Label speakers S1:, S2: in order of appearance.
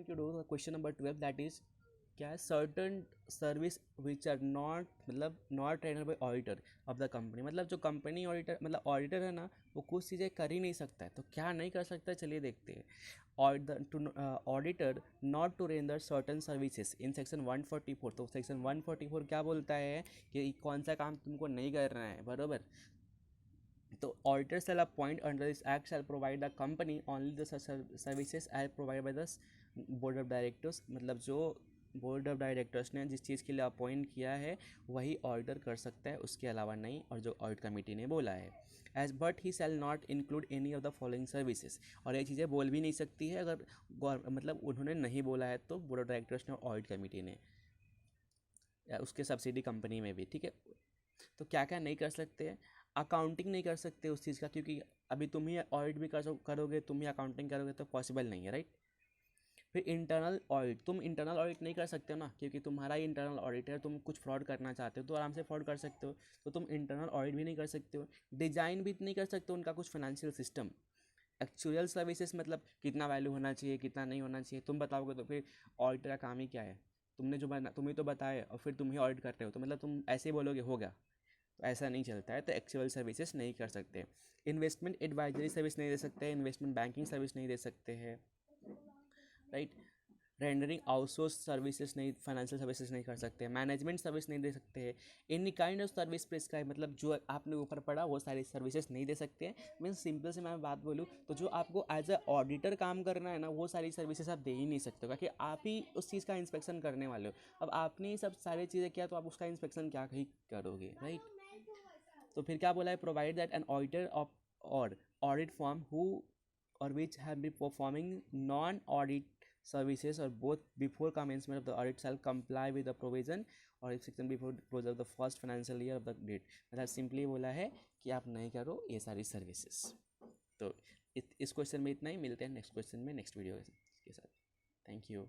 S1: to do question number 12, that is क्या है, certain service which are not मतलब not rendered by auditor of the company. मतलब जो company auditor मतलब auditor है ना, वो कुछ चीज़ें कर ही नहीं सकता है। तो क्या नहीं कर सकता है, चलिए देखते हैं। Auditor not to render certain services in section 144। तो सेक्शन 144 क्या बोलता है कि कौन सा काम तुमको नहीं करना है, बरोबर। तो auditor shall appoint under this act shall provide the company only the services as provide by the board of directors. मतलब जो बोर्ड ऑफ डायरेक्टर्स ने जिस चीज़ के लिए अपॉइंट किया है वही ऑडिटर कर सकता है, उसके अलावा नहीं, और जो ऑडिट कमेटी ने बोला है। As but he shall not include any of the following services. और ये चीज़ें बोल भी नहीं सकती है अगर मतलब उन्होंने नहीं बोला है तो बोर्ड ऑफ डायरेक्टर्स ने और ऑडिट कमेटी ने या उसके सब्सिडी कंपनी में भी, ठीक है। तो क्या क्या नहीं कर सकते हैं, अकाउंटिंग नहीं कर सकते उस चीज़ का, क्योंकि अभी तुम ही ऑडिट भी करोगे, तुम ही अकाउंटिंग करोगे तो पॉसिबल नहीं है, राइट। फिर इंटरनल ऑडिट, तुम इंटरनल ऑडिट नहीं कर सकते हो ना, क्योंकि तुम्हारा ही इंटरनल ऑडिट है। तुम कुछ फ्रॉड करना चाहते हो तो आराम से फ्रॉड कर सकते हो, तो तुम इंटरनल ऑडिट भी नहीं कर सकते हो। डिजाइन भी नहीं कर सकते हो उनका कुछ फाइनेंशियल सिस्टम। एक्चुअल सर्विसेज मतलब कितना वैल्यू होना चाहिए, कितना नहीं होना चाहिए, तुम बताओगे तो फिर ऑडिटर का काम ही क्या है। तुमने जो बना तुम ही तो बताए और फिर तुम ही ऑडिट करते हो, तो मतलब तुम ऐसे ही बोलोगे होगा, तो ऐसा नहीं चलता है। तो एक्चुअल सर्विसेज नहीं कर सकते। इन्वेस्टमेंट एडवाइजरी सर्विस नहीं दे सकते, इन्वेस्टमेंट बैंकिंग सर्विस नहीं दे सकते हैं, राइट। रेंडरिंग आउटसोर्स सर्विसेज नहीं, फाइनेंशियल सर्विसेज नहीं कर सकते, मैनेजमेंट सर्विस नहीं दे सकते हैं। Any kind of service prescribe मतलब जो आपने ऊपर पढ़ा वो सारी सर्विसेज नहीं दे सकते हैं। मीन्स सिंपल से मैं बात बोलूँ तो जो आपको एज अ ऑडिटर काम करना है ना, वो सारी सर्विसेज आप दे ही नहीं सकते हो, क्योंकि आप ही उस चीज़ का इंस्पेक्शन करने वाले हो। अब आपने ही सब सारी चीज़ें किया तो आप उसका इंस्पेक्शन क्या ही करोगे, राइट। तो फिर क्या बोला है, provide that an auditor of और audit firm who or which have been performing non-audit services or both before commencement of the audit shall comply with the provision or section before close of the first financial year of the date। मतलब simply बोला है कि आप नहीं करो ये सारी services. तो इस क्वेश्चन में इतना ही, मिलते हैं नेक्स्ट क्वेश्चन में नेक्स्ट वीडियो के साथ। Thank you.